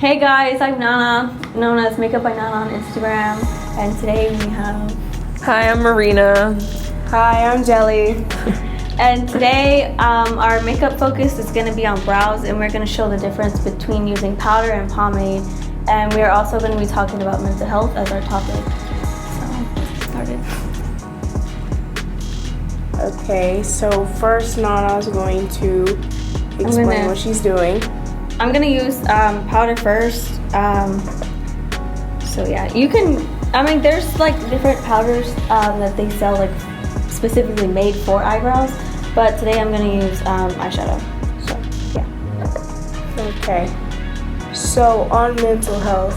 Hey guys, I'm Nana, known as Makeup by Nana on Instagram, and today we have... Hi, I'm Marina. Hi, I'm Jelly. And today our makeup focus is going to be on brows, and we're going to show the difference between using powder and pomade, and we are also going to be talking about mental health as our topic. So let's get started. Okay, so first Nana's going to explain what she's doing. I'm gonna use powder first. So yeah, you can. I mean, there's like different powders that they sell like specifically made for eyebrows, but today I'm gonna use eyeshadow. So yeah. Okay. So on mental health.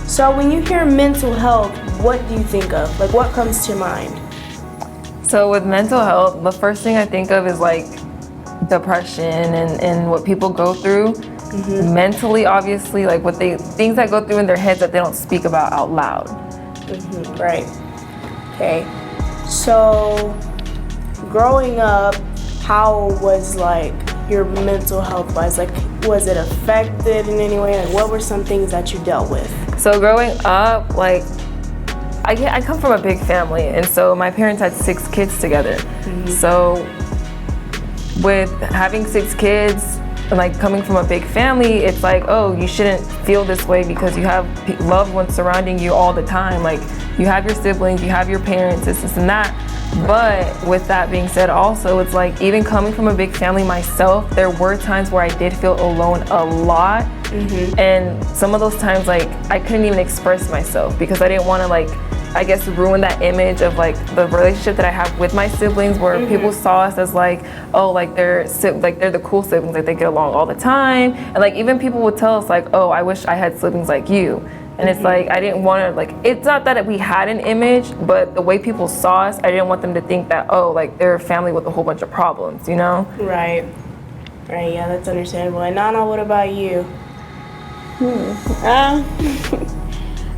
So when you hear mental health, what do you think of? Like, what comes to mind? So with mental health, the first thing I think of is like depression and what people go through. Mm-hmm. Mentally, obviously, like things that go through in their heads that they don't speak about out loud. Mm-hmm. Right. Okay. So growing up, how was like your mental health wise? Like, was it affected in any way? Like, what were some things that you dealt with? So growing up, like I come from a big family, and so my parents had 6 kids together. Mm-hmm. So with having 6 kids, like coming from a big family, it's like, oh, you shouldn't feel this way because you have loved ones surrounding you all the time. Like, you have your siblings, you have your parents, this and that. But with that being said, also, it's like, even coming from a big family myself, there were times where I did feel alone a lot. Mm-hmm. And some of those times, like, I couldn't even express myself because I didn't want to, like, I guess ruin that image of like the relationship that I have with my siblings, where mm-hmm. people saw us as like, oh, like they're the cool siblings, like they get along all the time, and like even people would tell us like, oh, I wish I had siblings like you, and mm-hmm. it's like I didn't want to, like, it's not that we had an image, but the way people saw us, I didn't want them to think that, oh, like they're a family with a whole bunch of problems, you know? Right, yeah, that's understandable. And Nana, what about you?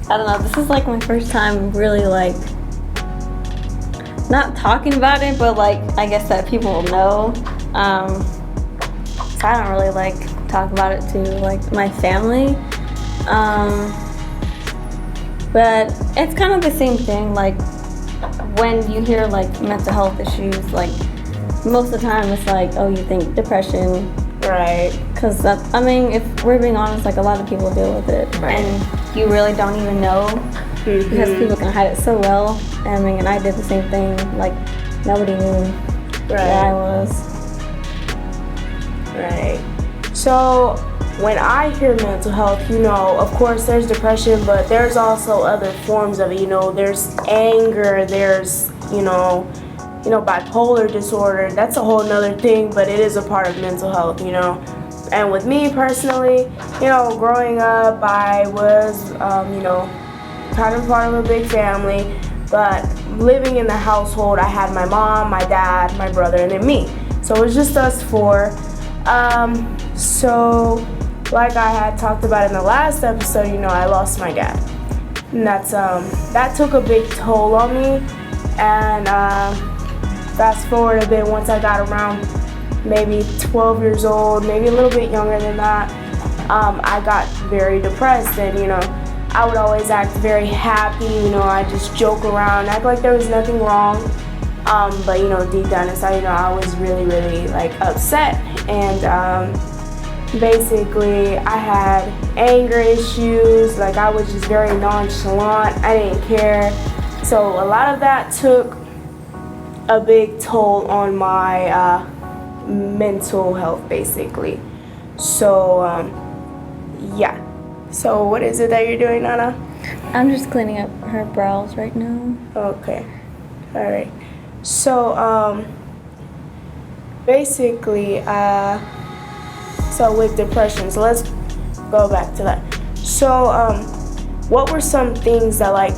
I don't know, this is like my first time really like not talking about it, but like I guess that people will know. So I don't really like talk about it to like my family. But it's kind of the same thing, like when you hear like mental health issues, like most of the time it's like, oh, you think depression. Right. Because I mean, if we're being honest, like a lot of people deal with it. Right. And you really don't even know mm-hmm. because people can hide it so well. I mean, and I did the same thing. Like, nobody knew where I was. Right. So when I hear mental health, you know, of course there's depression, but there's also other forms of it. You know, there's anger, there's, you know, bipolar disorder. That's a whole nother thing, but it is a part of mental health, you know. And with me personally, you know, growing up, I was, you know, kind of part of a big family, but living in the household, I had my mom, my dad, my brother, and then me. So it was just us 4. So like I had talked about in the last episode, you know, I lost my dad. And that took a big toll on me. And fast forward a bit, once I got around maybe 12 years old, maybe a little bit younger than that, I got very depressed, and you know, I would always act very happy, you know, I just joke around, act like there was nothing wrong, but you know, deep down inside, you know, I was really, really like upset, and basically I had anger issues, like I was just very nonchalant, I didn't care, so a lot of that took a big toll on my mental health, basically. So yeah. So what is it that you're doing, Nana? I'm just cleaning up her brows right now. Okay. All right. So basically, so with depression, so let's go back to that. So what were some things that like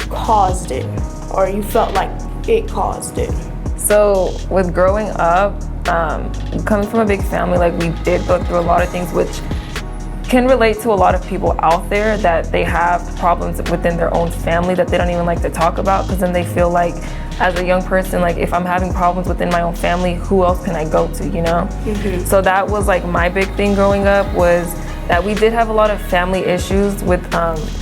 caused it, or you felt like it caused it? So with growing up, coming from a big family, like we did go through a lot of things which can relate to a lot of people out there, that they have problems within their own family that they don't even like to talk about, because then they feel like, as a young person, like if I'm having problems within my own family, who else can I go to, you know? Mm-hmm. So that was like my big thing growing up, was that we did have a lot of family issues with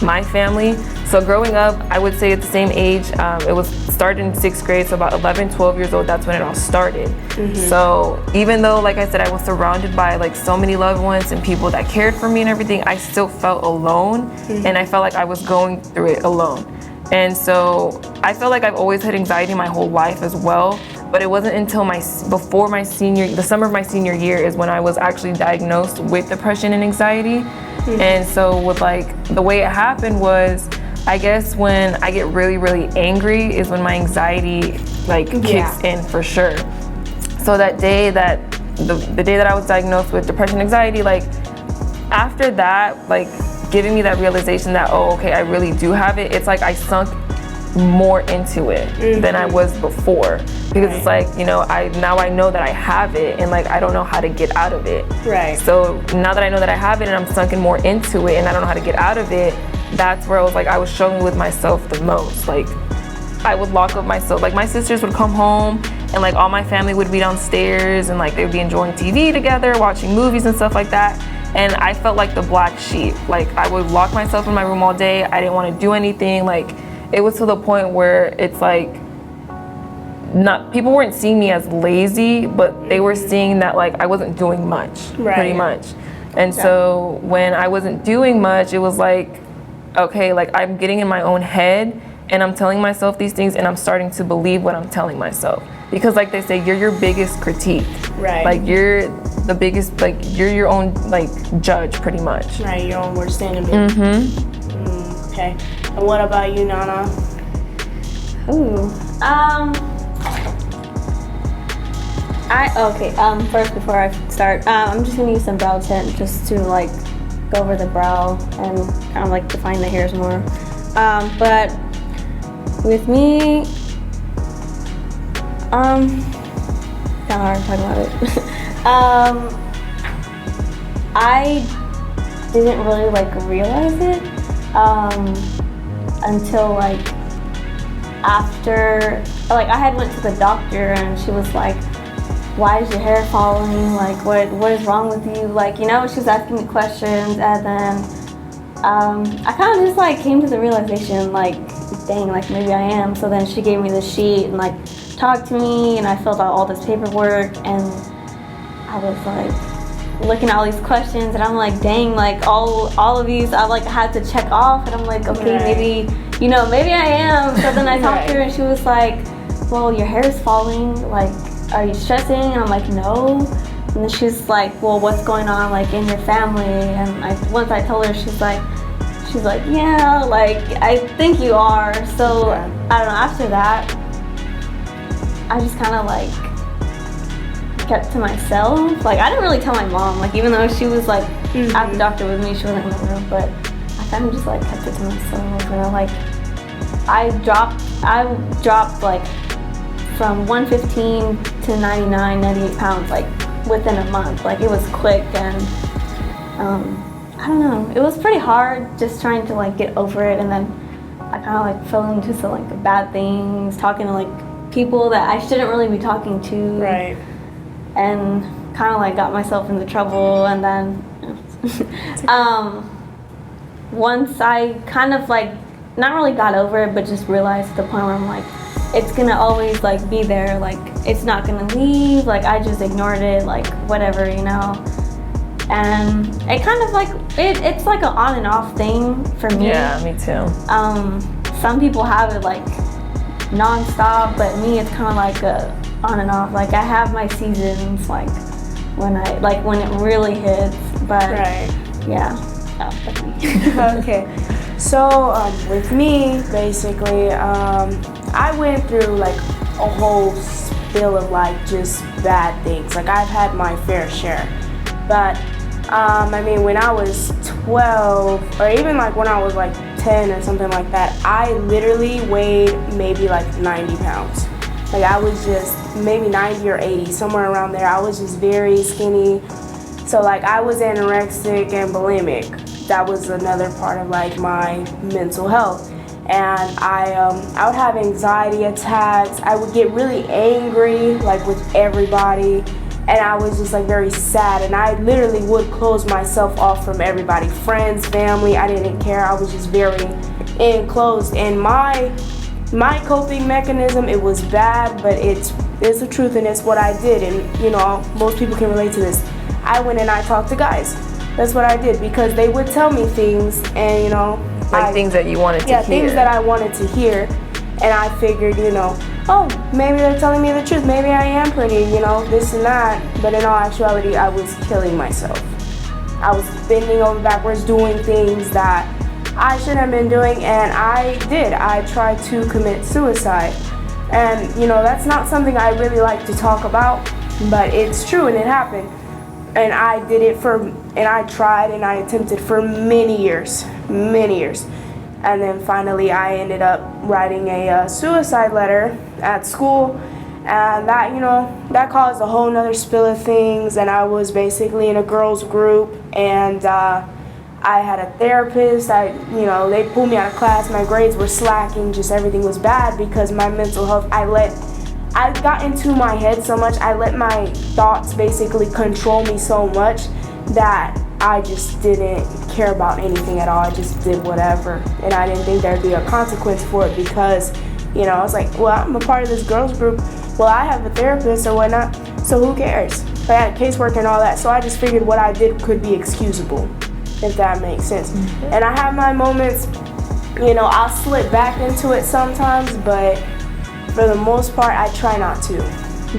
my family. So growing up, I would say at the same age, it was started in 6th grade, so about 11, 12 years old, that's when it all started. So even though, like I said, I was surrounded by like so many loved ones and people that cared for me and everything, I still felt alone, and I felt like I was going through it alone. And so I felt like I've always had anxiety my whole life as well, but it wasn't until the summer of my senior year is when I was actually diagnosed with depression and anxiety. And so with like, the way it happened was, I guess when I get really, really angry is when my anxiety like kicks in for sure. So that day the day that I was diagnosed with depression and anxiety, like after that, like giving me that realization that, oh, okay, I really do have it, it's like I sunk more into it than I was before, because it's like, you know, now I know that I have it, and like I don't know how to get out of it. So now that I know that I have it and I'm sunken more into it and I don't know how to get out of it, that's where I was like, I was struggling with myself the most. Like I would lock up myself, like my sisters would come home and like all my family would be downstairs and like they would be enjoying TV together, watching movies and stuff like that. And I felt like the black sheep. Like I would lock myself in my room all day. I didn't want to do anything. Like it was to the point where it's like, people weren't seeing me as lazy, but they were seeing that like I wasn't doing much, pretty much. And so when I wasn't doing much, it was like, okay, like I'm getting in my own head and I'm telling myself these things and I'm starting to believe what I'm telling myself. Because like they say, you're your biggest critique. Like you're the biggest, like you're your own like judge pretty much. Your own worst enemy. Okay. And what about you, Nana? First before I start, I'm just gonna use some brow tint just to like go over the brow and kind of like define the hairs more. But with me, kind of hard to talk about it. I didn't really like realize it until like after, like I had went to the doctor and she was like, why is your hair falling? Like what is wrong with you? Like, you know, she was asking me questions, and then I kind of just like came to the realization like, dang, like maybe I am. So then she gave me the sheet and like talked to me, and I filled out all this paperwork, and I was like looking at all these questions, and I'm like, dang, like all of these I like had to check off, and I'm like, okay, maybe, you know, maybe I am. So then I talked to her and she was like, well, your hair is falling, like are you stressing? And I'm like, no. And then she's like, well, what's going on like in your family? And once I told her, she's like, yeah, like I think you are. So I don't know, after that I just kind of like kept to myself. Like I didn't really tell my mom, like even though she was like at the doctor with me, she wasn't in the room, but I kind of just like kept it to myself. And like I dropped like from 115 to 99, 98 pounds like within a month. Like it was quick, and I don't know, it was pretty hard just trying to like get over it. And then I kind of like fell into some like bad things, talking to like people that I shouldn't really be talking to, and kind of like got myself into trouble. And then once I kind of like not really got over it, but just realized the point where I'm like, it's gonna always like be there, like it's not gonna leave, like I just ignored it, like whatever, you know. And it kind of like it's like an on and off thing for me. Yeah, me too. Some people have it like non-stop, but me it's kind of like a on and off. Like I have my seasons, like when it really hits. But yeah, that's me. Okay, so with me, basically, I went through like a whole spill of like just bad things. Like I've had my fair share, but I mean, when I was 12, or even like when I was like 10 or something like that, I literally weighed maybe like 90 pounds. Like I was just maybe 90 or 80, somewhere around there. I was just very skinny. So like I was anorexic and bulimic. That was another part of like my mental health. And I would have anxiety attacks. I would get really angry like with everybody. and I was just like very sad, and I literally would close myself off from everybody, friends, family. I didn't care. I was just very enclosed, and my coping mechanism, it was bad, but it's the truth, and it's what I did. And you know, most people can relate to this. I went and I talked to guys. That's what I did, because they would tell me things, and you know, things that you wanted to hear. Yeah, things that I wanted to hear, and I figured, you know, oh, maybe they're telling me the truth. Maybe I am pretty, you know, this and that. But in all actuality, I was killing myself. I was bending over backwards, doing things that I shouldn't have been doing, and I did. I tried to commit suicide. And, you know, that's not something I really like to talk about, but it's true, and it happened. And I did it and I tried and I attempted for many years. And then finally I ended up writing a suicide letter at school, and that, you know, that caused a whole nother spill of things. And I was basically in a girls group, and I had a therapist. You know, they pulled me out of class. My grades were slacking, just everything was bad because my mental health, I got into my head so much. I let my thoughts basically control me so much that I just didn't care about anything at all. I just did whatever, and I didn't think there'd be a consequence for it, because, you know, I was like, well, I'm a part of this girls group. Well, I have a therapist or whatnot, so who cares? I had a caseworker and all that, so I just figured what I did could be excusable, if that makes sense. Mm-hmm. And I have my moments, you know, I'll slip back into it sometimes, but for the most part, I try not to,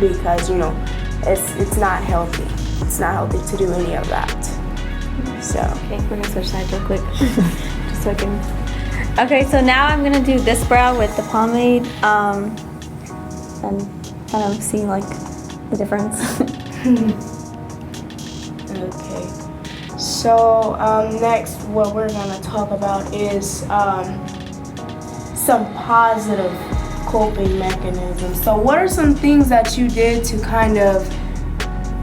because, you know, it's not healthy. It's not healthy to do any of that. So. Okay, we're gonna switch sides real quick. Just so I can. Okay, so now I'm gonna do this brow with the pomade, and kind of see like the difference. Okay. So next, what we're gonna talk about is some positive coping mechanisms. So what are some things that you did to kind of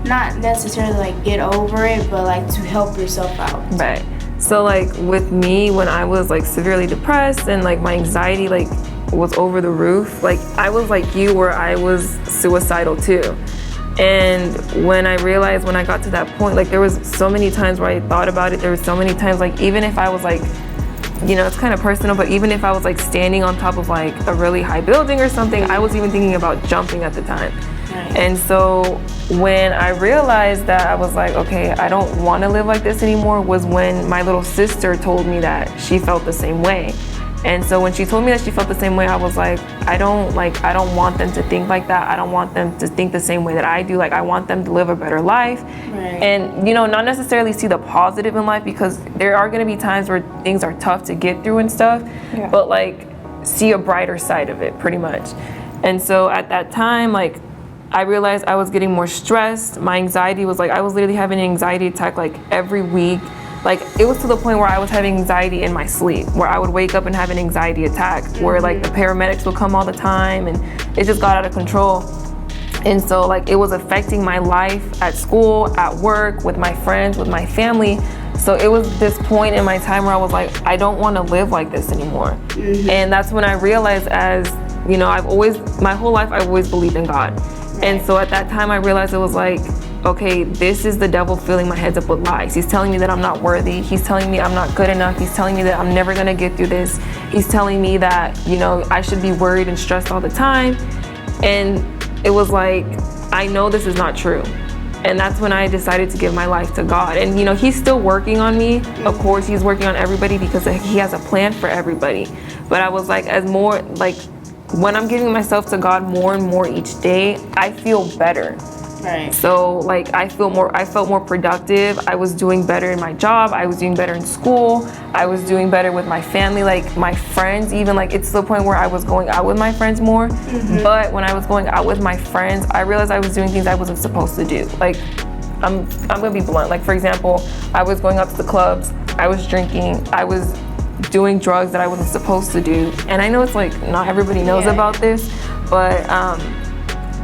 not necessarily like get over it, but like to help yourself out? Right. So like with me, when I was like severely depressed and like my anxiety like was over the roof, like I was like you, where I was suicidal too. And when I realized, when I got to that point, like there was so many times where I thought about it. There was so many times, like even if I was like, you know, it's kind of personal, but even if I was like standing on top of like a really high building or something, I was even thinking about jumping at the time. Right. And so when I realized that, I was like, okay, I don't want to live like this anymore, was when my little sister told me that she felt the same way. And so when she told me that she felt the same way, I was like, I don't want them to think like that. I don't want them to think the same way that I do. Like, I want them to live a better life. Right. And, you know, not necessarily see the positive in life, because there are going to be times where things are tough to get through and stuff, yeah. But like see a brighter side of it, pretty much. And so at that time, like, I realized I was getting more stressed. My anxiety was like, I was literally having an anxiety attack like every week. Like, it was to the point where I was having anxiety in my sleep, where I would wake up and have an anxiety attack, where like the paramedics would come all the time, and it just got out of control. And so like it was affecting my life at school, at work, with my friends, with my family. So it was this point in my time where I was like, I don't want to live like this anymore. Mm-hmm. And that's when I realized, as you know, my whole life I've always believed in God. And so at that time I realized it was like, okay, this is the devil filling my head up with lies. He's telling me that I'm not worthy. He's telling me I'm not good enough. He's telling me that I'm never gonna get through this. He's telling me that, you know, I should be worried and stressed all the time. And it was like, I know this is not true. And that's when I decided to give my life to God. And, you know, he's still working on me. Of course, he's working on everybody, because he has a plan for everybody. But I was like, when I'm giving myself to God more and more each day, I feel better. Right. So like I felt more productive. I was doing better in my job. I was doing better in school. I was doing better with my family, like my friends, even like it's to the point where I was going out with my friends more. Mm-hmm. But when I was going out with my friends, I realized I was doing things I wasn't supposed to do. Like I'm gonna be blunt. Like, for example, I was going out to the clubs, I was drinking, I was doing drugs that I wasn't supposed to do. And I know it's like not everybody knows about this, but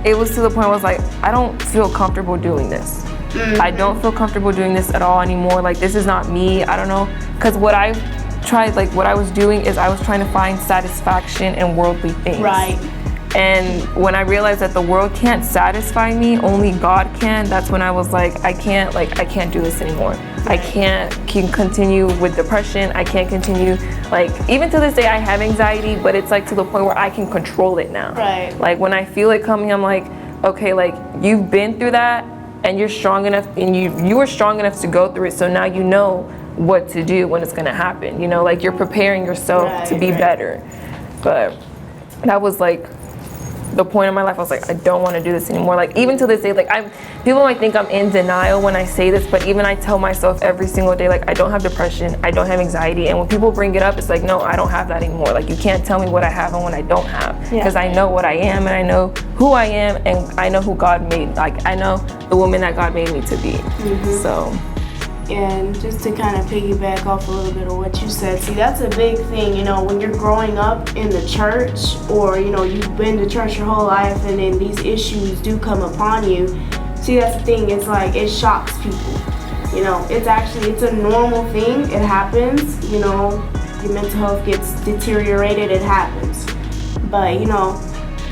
it was to the point where I was like, I don't feel comfortable doing this. Mm-hmm. I don't feel comfortable doing this at all anymore. Like, this is not me. I don't know. Because what I was doing is I was trying to find satisfaction in worldly things. Right. And when I realized that the world can't satisfy me, only God can, that's when I was like, I can't do this anymore. I can't continue with depression. I can't continue, like, even to this day I have anxiety, but it's like to the point where I can control it now. Right. Like when I feel it coming, I'm like, okay, like you've been through that and you're strong enough, and you were strong enough to go through it, so now you know what to do when it's gonna happen. You know, like you're preparing yourself to be better. But that was like the point in my life. I was like, I don't want to do this anymore. Like even to this day, like people might think I'm in denial when I say this, but even I tell myself every single day, like I don't have depression, I don't have anxiety. And when people bring it up, it's like, no, I don't have that anymore. Like you can't tell me what I have and what I don't have, because I know what I am, and I know who I am, and I know who God made. Like I know the woman that God made me to be. So. And just to kind of piggyback off a little bit of what you said, see, that's a big thing, you know, when you're growing up in the church, or, you know, you've been to church your whole life, and then these issues do come upon you. See, that's the thing, it's like, it shocks people. You know, it's a normal thing, it happens, you know, your mental health gets deteriorated, it happens. But, you know,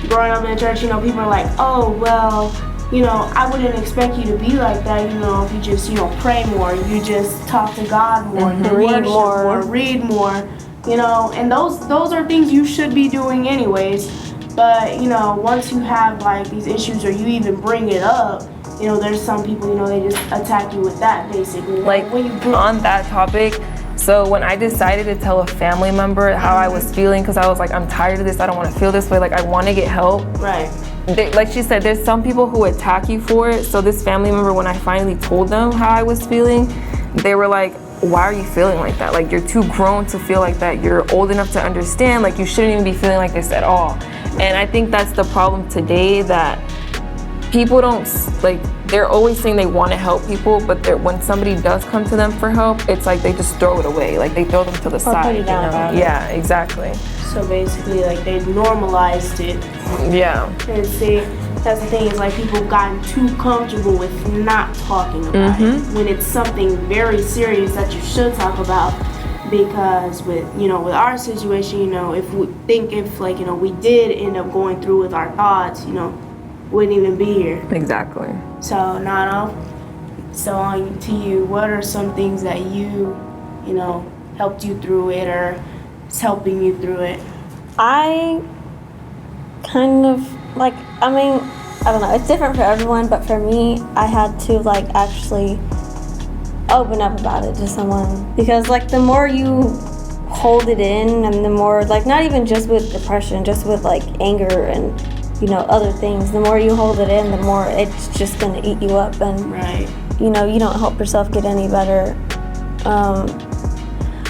growing up in the church, you know, people are like, oh, well, you know, I wouldn't expect you to be like that, you know, if you just, you know, pray more, you just talk to God more, read more, you know, and those are things you should be doing anyways. But, you know, once you have like these issues, or you even bring it up, you know, there's some people, you know, they just attack you with that basically. Like when you on that topic, so when I decided to tell a family member how I was feeling, because I was like, I'm tired of this, I don't want to feel this way, like I want to get help. Right. Like she said, there's some people who attack you for it. So this family member, when I finally told them how I was feeling, they were like, why are you feeling like that? Like you're too grown to feel like that. You're old enough to understand, like you shouldn't even be feeling like this at all. And I think that's the problem today, that people don't, like, they're always saying they want to help people, but when somebody does come to them for help, it's like they just throw it away. Like they throw them to the side. Put it down about it. Yeah, exactly. So basically, like, they normalized it. Yeah. And see, that's the thing, is like people have gotten too comfortable with not talking about it, when it's something very serious that you should talk about. Because with, you know, with our situation, you know, if like, you know, we did end up going through with our thoughts, you know, wouldn't even be here. Exactly. So Nana, so on to you, what are some things that you know, helped you through it, or is helping you through it? I kind of, like, I mean, I don't know, it's different for everyone, but for me, I had to, like, actually open up about it to someone. Because, like, the more you hold it in, and the more, like, not even just with depression, just with, like, anger and, you know, other things, the more you hold it in, the more it's just gonna eat you up, and, you know, you don't help yourself get any better.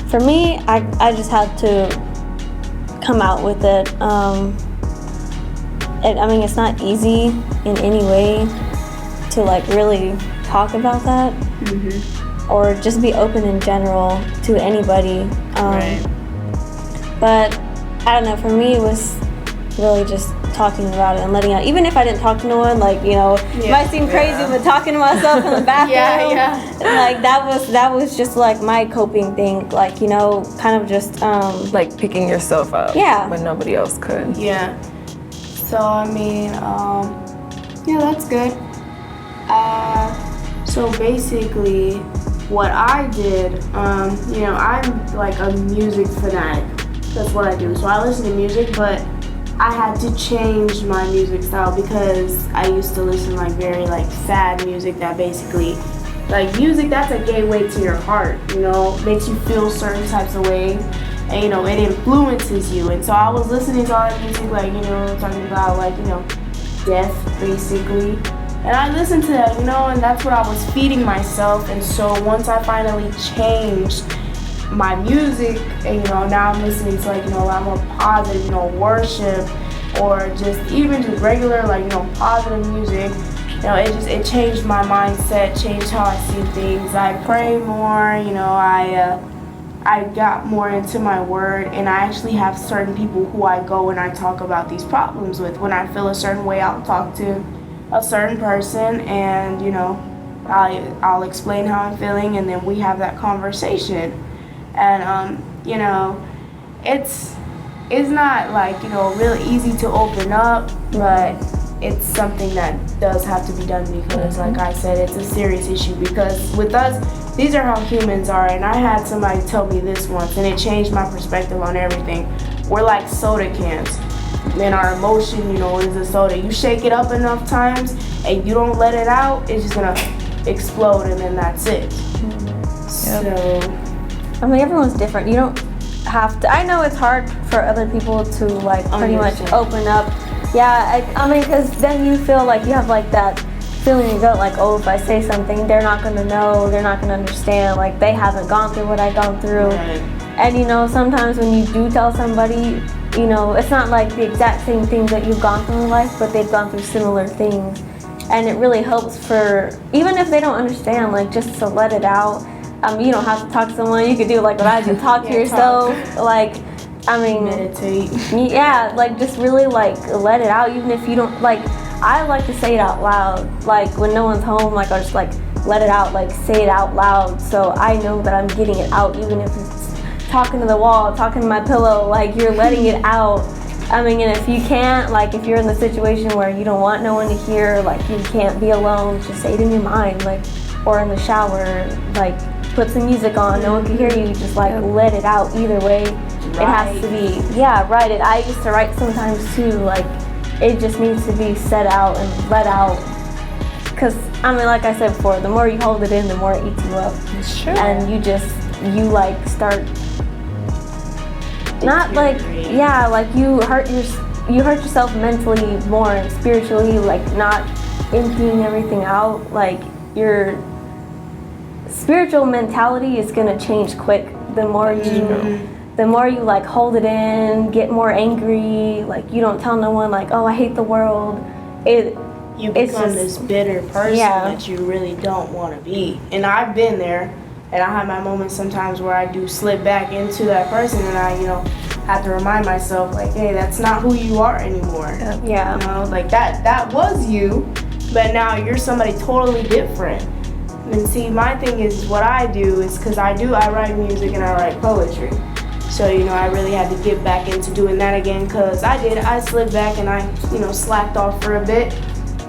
For me, I just had to come out with it. I mean, it's not easy in any way to, like, really talk about that, or just be open in general to anybody. But I don't know, for me it was really just talking about it and letting out. Even if I didn't talk to no one, like, you know, it might seem crazy, but talking to myself in the bathroom, like that was just like my coping thing, like, you know, kind of just like picking yourself up when nobody else could. So I mean, that's good. So basically what I did, you know, I'm like a music fanatic. That's what I do. So I listen to music, but I had to change my music style, because I used to listen like very like sad music that basically, like, music that's a gateway to your heart, you know, makes you feel certain types of ways, and, you know, it influences you. And so I was listening to all that music, like, you know, talking about, like, you know, death basically, and I listened to that, you know, and that's what I was feeding myself. And so once I finally changed my music, and, you know, now I'm listening to, like, you know, a lot more positive, you know, worship, or just even just regular, like, you know, positive music, you know, it changed my mindset, changed how I see things. I pray more, you know, I got more into my word, and I actually have certain people who I go and I talk about these problems with. When I feel a certain way, I'll talk to a certain person, and, you know, I'll explain how I'm feeling, and then we have that conversation. And, you know, it's it's not like, you know, really easy to open up, but it's something that does have to be done because, like I said, it's a serious issue. Because with us, these are how humans are, and I had somebody tell me this once, and it changed my perspective on everything. We're like soda cans, and our emotion, you know, is a soda. You shake it up enough times, and you don't let it out, it's just gonna explode, and then that's it. So, I mean, everyone's different. You don't have to. I know it's hard for other people to like pretty much open up. Yeah, I mean, because then you feel like you have like that feeling in your gut, like, oh, if I say something, they're not gonna know, they're not gonna understand. Like, they haven't gone through what I've gone through. Right. And you know, sometimes when you do tell somebody, you know, it's not like the exact same things that you've gone through in life, but they've gone through similar things. And it really helps for, even if they don't understand, like, just to let it out. You don't have to talk to someone. You could do like what I do, talk to yourself. Like, I mean, meditate. Yeah, like just really like let it out, even if you don't like. I like to say it out loud, like when no one's home. Like I'll just like let it out, like say it out loud, so I know that I'm getting it out, even if it's talking to the wall, talking to my pillow. Like you're letting it out. I mean, and if you can't, like if you're in the situation where you don't want no one to hear, like you can't be alone, just say it in your mind, like, or in the shower, like put some music on, no one can hear you, just like let it out either way. It has to be, write it. I used to write sometimes too, like it just needs to be said out and let out. Because, I mean, like I said before, the more you hold it in, the more it eats you up. It's true. And you like start, not like, like you hurt yourself mentally more and spiritually, like not emptying everything out. Like your spiritual mentality is gonna change quick the more you like hold it in, get more angry, like you don't tell no one like, oh, I hate the world. You become this bitter person that you really don't want to be. And I've been there, and I have my moments sometimes where I do slip back into that person, and I, you know, have to remind myself like, hey, that's not who you are anymore. Yeah. You know, like that was you, but now you're somebody totally different. And see, my thing is what I do is because I write music and I write poetry. So, you know, I really had to get back into doing that again because I slipped back and I, you know, slacked off for a bit.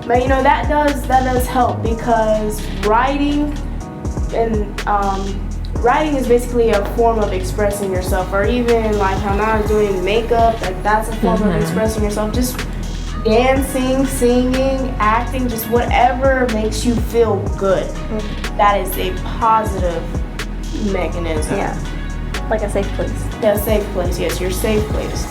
But, you know, that does help because writing is basically a form of expressing yourself, or even like how now I'm doing makeup, like that's a form of expressing yourself. Just dancing, singing, acting, just whatever makes you feel good. That is a positive mechanism. Yeah, like a safe place. Yeah, safe place. Yes, your safe place.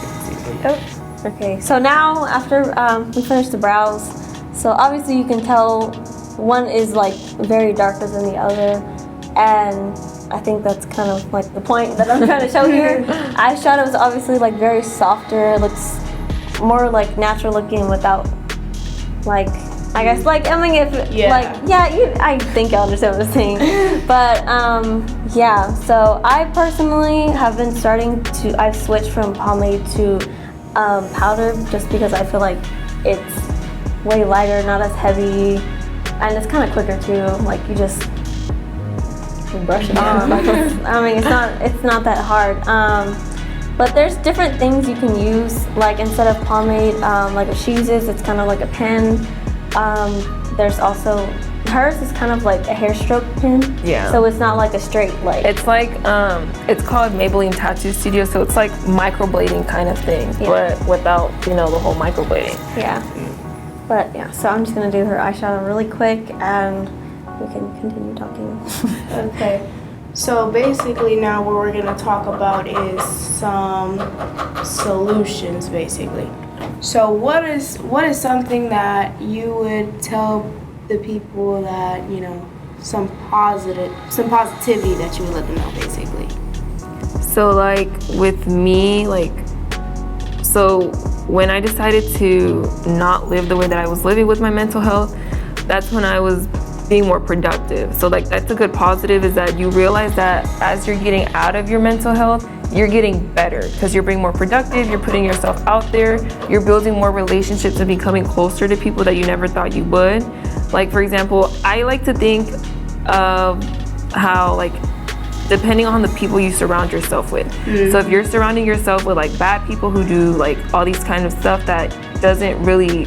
Oh, okay. So now after we finished the brows, so obviously you can tell one is like very darker than the other, and I think that's kind of like the point that I'm trying to show here. Eyeshadow is obviously like very softer, looks more like natural looking without like, I guess like, I mean if I think I understand what I'm saying. But so I personally have been I've switched from pomade to powder just because I feel like it's way lighter, not as heavy, and it's kind of quicker too. Like you just brush it on. Like I mean, it's not that hard. But there's different things you can use. Like instead of pomade, like what she uses, it's kind of like a pen. There's also hers is kind of like a hair stroke pen. Yeah. So it's not like a straight like. It's like it's called Maybelline Tattoo Studio, so it's like microblading kind of thing, but without the whole microblading. Yeah. But yeah, so I'm just gonna do her eyeshadow really quick, and we can continue talking. Okay. So basically now what we're gonna talk about is some solutions, basically. So what is something that you would tell the people that, you know, some positivity that you would let them know, basically? So like with me, so when I decided to not live the way that I was living with my mental health, that's when I was being more productive. So like that's a good positive, is that you realize that as you're getting out of your mental health, you're getting better because you're being more productive, you're putting yourself out there, you're building more relationships and becoming closer to people that you never thought you would. Like for example, I like to think of how like depending on the people you surround yourself with. So if you're surrounding yourself with like bad people who do like all these kind of stuff that doesn't really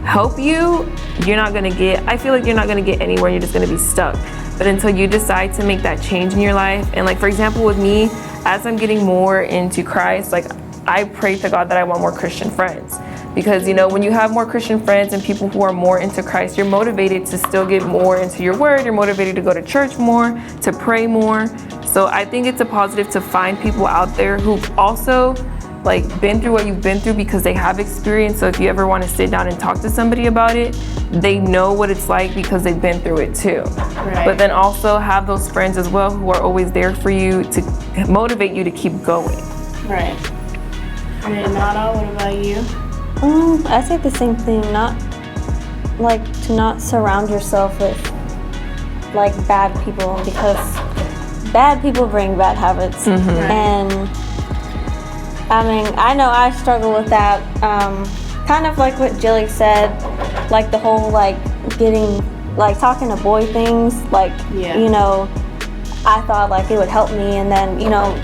help you, you're not gonna get, I feel like you're not gonna get anywhere, you're just gonna be stuck. But until you decide to make that change in your life, and like for example with me, as I'm getting more into Christ, like I pray to God that I want more Christian friends. Because, you know, when you have more Christian friends and people who are more into Christ, you're motivated to still get more into your word. You're motivated to go to church more, to pray more. So I think it's a positive to find people out there who've also like been through what you've been through, because they have experience. So if you ever want to sit down and talk to somebody about it, they know what it's like because they've been through it too. Right. But then also have those friends as well who are always there for you to motivate you to keep going. Right. And Nana, what about you? I say the same thing, not like to not surround yourself with like bad people, because bad people bring bad habits. And I mean, I know I struggle with that, kind of like what Jilly said, like the whole like getting, like talking to boy things, like, you know, I thought like it would help me, and then, you know,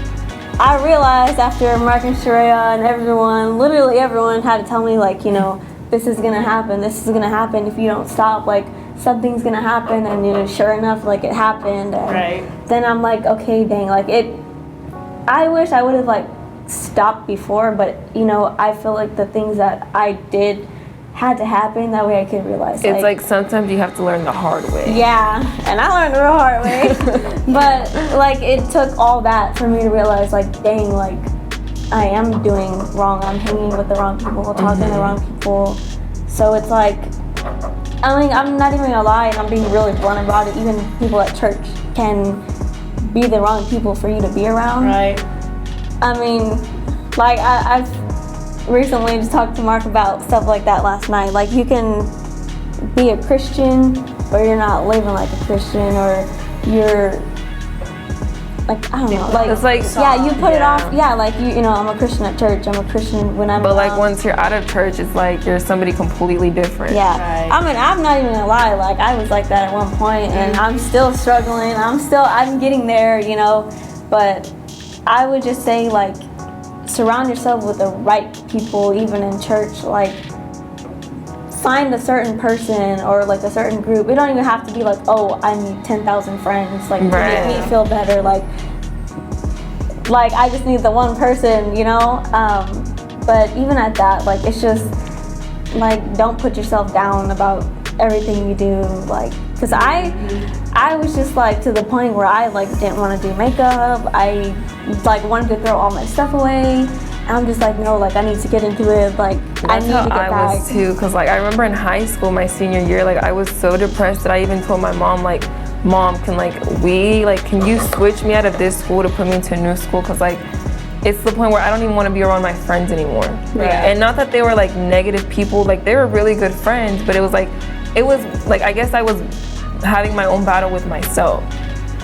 I realized after Mark and Sharia and everyone, literally everyone had to tell me like, you know, this is gonna happen if you don't stop, like something's gonna happen, and you know, sure enough, like it happened. And then I'm like, okay, dang, like I wish I would have like stopped before, but you know, I feel like the things that I did had to happen, that way I could realize. It's like sometimes you have to learn the hard way. Yeah, and I learned the real hard way. But like it took all that for me to realize like, dang, like I am doing wrong. I'm hanging with the wrong people, talking to the wrong people. So it's like, I mean, I'm not even gonna lie, and I'm being really blunt about it. Even people at church can be the wrong people for you to be around. Right. I mean, like I've recently just talked to Mark about stuff like that last night. Like you can be a Christian, but you're not living like a Christian, or you're like, I don't know, like, it's like, yeah, you put it off, yeah, like you know, I'm a Christian at church, I'm a Christian when I'm but around. like once you're out of church, it's like you're somebody completely different. Yeah, Right. I mean, I'm not even gonna lie, like I was like that at one point, and I'm still struggling, I'm getting there, you know, but I would just say like surround yourself with the right people, even in church. Like find a certain person or like a certain group. It don't even have to be like, oh, I need 10,000 friends, like to make me feel better, like I just need the one person, you know. But even at that, like it's just like, don't put yourself down about everything you do, like, because I was just like to the point where I like didn't want to do makeup. I like wanted to throw all my stuff away. I'm just like, no, like I need to get into it, like I need to get back. I was too, because like I remember in high school, my senior year, like I was so depressed that I even told my mom, like, Mom, can you switch me out of this school to put me into a new school? Because like it's the point where I don't even want to be around my friends anymore. Yeah. And not that they were like negative people, like they were really good friends, but it was like I guess I was having my own battle with myself.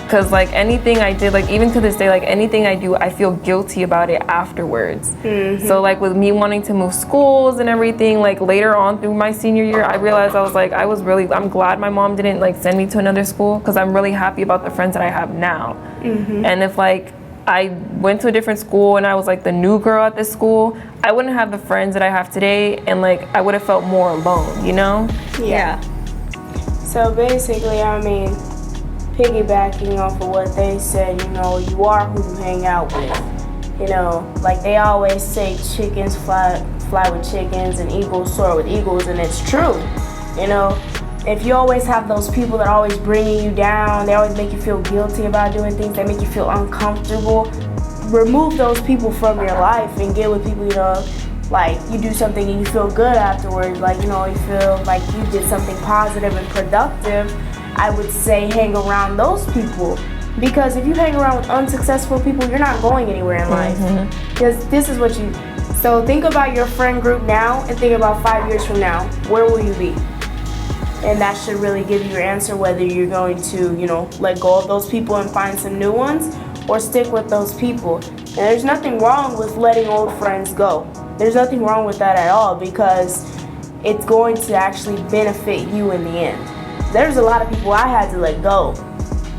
Because like anything I did, like even to this day, like anything I do, I feel guilty about it afterwards. So like with me wanting to move schools and everything, like later on through my senior year, I realized I'm glad my mom didn't like send me to another school, because I'm really happy about the friends that I have now. And if like I went to a different school and I was like the new girl at this school, I wouldn't have the friends that I have today, and like I would have felt more alone, you know? Yeah. So basically, I mean, piggybacking off of what they said, you know, you are who you hang out with. You know, like they always say chickens fly with chickens and eagles soar with eagles, and it's true. You know, if you always have those people that are always bringing you down, they always make you feel guilty about doing things, they make you feel uncomfortable, remove those people from your life and get with people, you know, like you do something and you feel good afterwards, like, you know, you feel like you did something positive and productive. I would say hang around those people, because if you hang around with unsuccessful people, you're not going anywhere in life. Because this is what you, so think about your friend group now and think about 5 years from now, where will you be? And that should really give you your answer, whether you're going to, you know, let go of those people and find some new ones, or stick with those people. And there's nothing wrong with letting old friends go. There's nothing wrong with that at all, because it's going to actually benefit you in the end. There's a lot of people I had to let go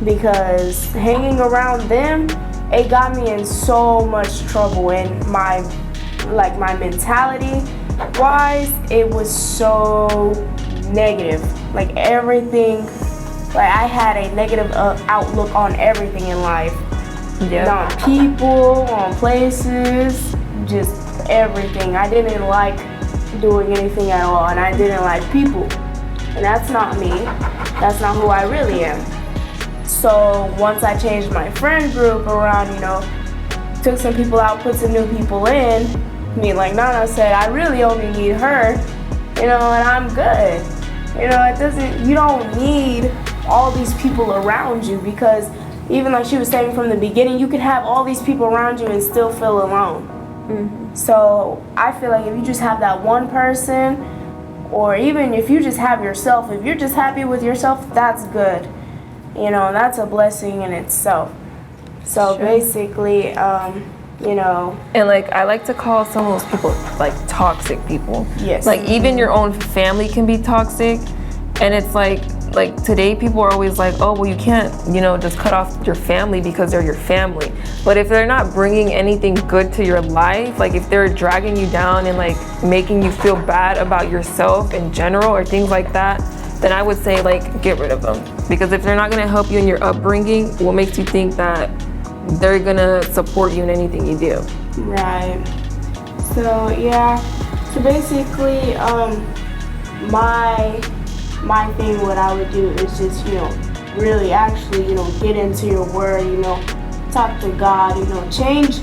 because hanging around them, it got me in so much trouble, and my mentality wise, it was so negative. Like everything, like I had a negative outlook on everything in life. On people, on places, just everything. I didn't like doing anything at all, and I didn't like people. And that's not me. That's not who I really am. So once I changed my friend group around, took some people out, put some new people in, like Nana said, I really only need her, and I'm good. You don't need all these people around you, because even like she was saying from the beginning, you can have all these people around you and still feel alone. Mm-hmm. So I feel like if you just have that one person, or even if you just have yourself, if you're just happy with yourself, that's good. That's a blessing in itself. So basically, And like I like to call some of those people like toxic people. Yes. Like even your own family can be toxic, and it's like today people are always like, oh well, you can't just cut off your family because they're your family. But if they're not bringing anything good to your life, like if they're dragging you down and like making you feel bad about yourself in general or things like that, then I would say like get rid of them. Because if they're not gonna help you in your upbringing, what makes you think that they're gonna support you in anything you do? Right. So yeah. So basically, my thing, what I would do is just, really actually, get into your word, talk to God, change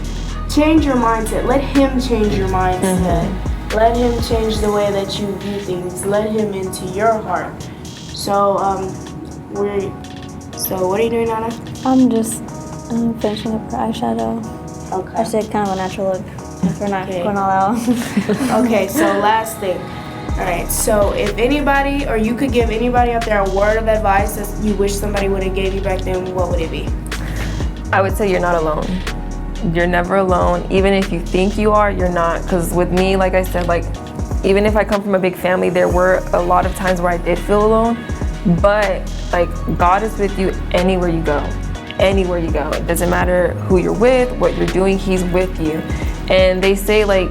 your mindset. Let Him change your mindset. Mm-hmm. Let Him change the way that you view things. Let Him into your heart. So, what are you doing, Nana? I'm just finishing up her eyeshadow. Okay. I said kind of a natural look, if we're not going all out. Okay, so last thing. All right, so if anybody, or you could give anybody out there a word of advice that you wish somebody would have gave you back then, what would it be? I would say you're not alone. You're never alone. Even if you think you are, you're not. Because with me, like I said, like even if I come from a big family, there were a lot of times where I did feel alone. But like God is with you anywhere you go. Anywhere you go. It doesn't matter who you're with, what you're doing, He's with you. And they say like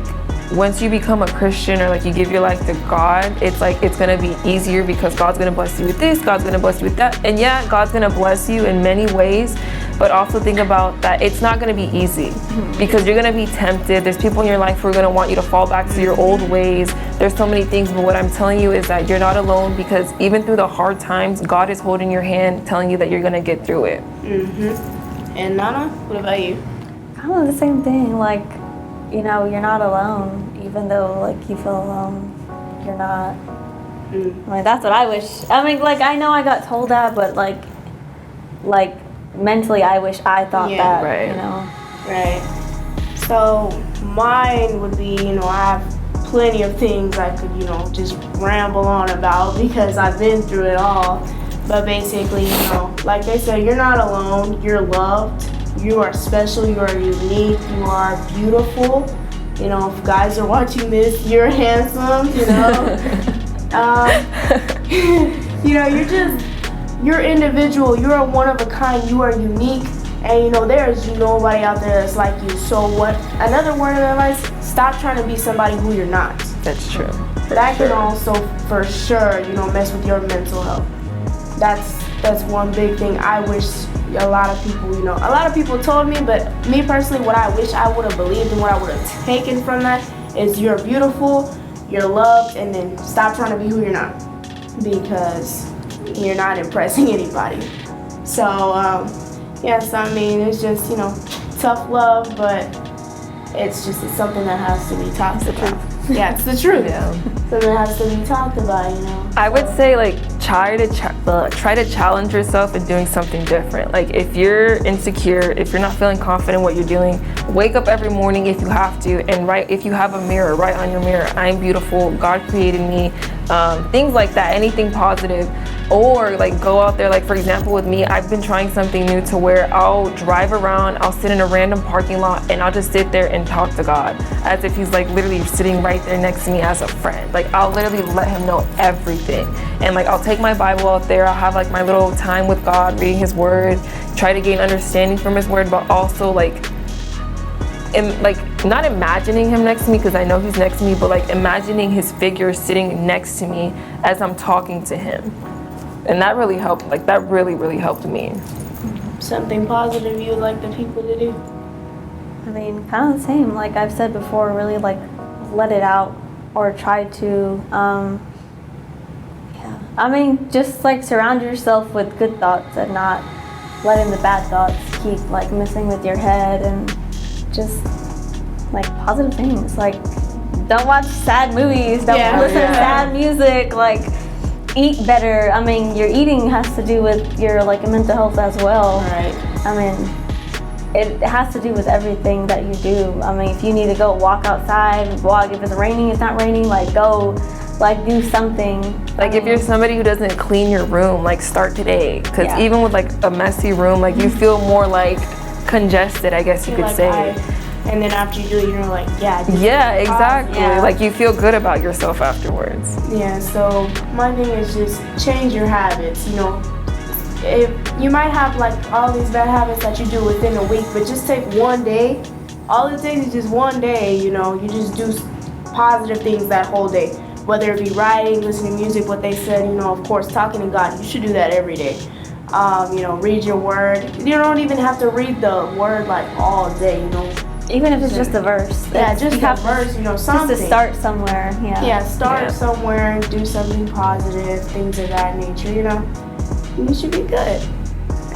once you become a Christian or like you give your life to God, it's like it's gonna be easier because God's gonna bless you with this, God's gonna bless you with that. And yeah, God's gonna bless you in many ways, but also think about that it's not gonna be easy because you're gonna be tempted. There's people in your life who are gonna want you to fall back to your old ways. There's so many things, but what I'm telling you is that you're not alone, because even through the hard times, God is holding your hand, telling you that you're gonna get through it. And Nana, what about you? Kind of the same thing, like, you're not alone, even though like you feel alone, you're not. I mean, that's what I wish. I mean, like I know I got told that, but like mentally, I wish I thought that. Right. Right. So mine would be, I have plenty of things I could, just ramble on about because I've been through it all. But basically, like they said, you're not alone. You're loved. You are special, you are unique, you are beautiful. If guys are watching this, you're handsome, you're individual, you're one of a kind, you are unique, and there's nobody out there that's like you. So another word of advice, stop trying to be somebody who you're not. That's true. That can also, for sure, mess with your mental health. That's one big thing I wish a lot of people told me, but me personally, what I wish I would have believed and what I would have taken from that is you're beautiful, you're loved, and then stop trying to be who you're not, because you're not impressing anybody. So, yes, I mean, it's just, tough love, but it's something that has to be talked about. Yeah, it's the truth. Yeah. Something that has to be talked about, I would say like try to challenge yourself in doing something different. Like if you're insecure, if you're not feeling confident in what you're doing, wake up every morning if you have to, and write, if you have a mirror, write on your mirror, I am beautiful, God created me, things like that, anything positive. Or like go out there, like for example with me, I've been trying something new to where I'll drive around, I'll sit in a random parking lot, and I'll just sit there and talk to God as if he's like literally sitting right there next to me as a friend. Like I'll literally let him know everything. And like I'll take my Bible out there, I'll have like my little time with God, reading his word, try to gain understanding from his word, but also like not imagining him next to me because I know he's next to me, but like imagining his figure sitting next to me as I'm talking to him. And that really helped, like that really helped me. Something positive you would like the people to do? I mean, kind of the same. Like I've said before, really like let it out or try to, yeah. I mean, just like surround yourself with good thoughts and not letting the bad thoughts keep like messing with your head, and just like positive things. Like don't watch sad movies, don't listen to sad music, like eat better. I mean, your eating has to do with your like mental health as well. Right. I mean, it has to do with everything that you do. I mean, if you need to go walk outside, walk, if it's raining, it's not raining, like go, like do something. Like if you're somebody who doesn't clean your room, like start today. Because even with like a messy room, like you feel more like congested, I guess you could say. And then after you do it, you're like, yeah, exactly. Like you feel good about yourself afterwards. Yeah, so my thing is just change your habits. You know, if you might have like all these bad habits that you do within a week, but just take one day. All it takes is just one day, you know, you just do positive things that whole day. Whether it be writing, listening to music, what they said, you know, of course, talking to God, you should do that every day. You know, read your word. You don't even have to read the word like all day, you know. Even if it's just a verse. Yeah, just a verse, you know, something. Just to start somewhere, Yeah, start somewhere, do something positive, things of that nature, you know. You should be good.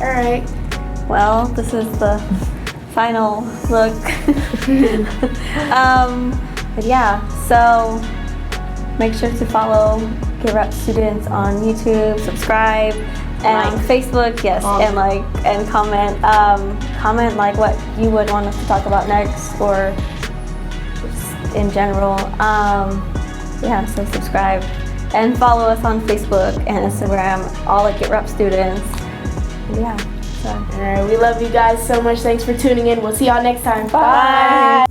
All right. Well, this is the final look. But yeah, so make sure to follow Get Rep Students on YouTube, subscribe, and on Facebook, and comment. Comment like what you would want us to talk about next, or just in general. So subscribe and follow us on Facebook and Instagram, all at Get Rep Students. Yeah. So. All right, we love you guys so much. Thanks for tuning in. We'll see y'all next time. Bye.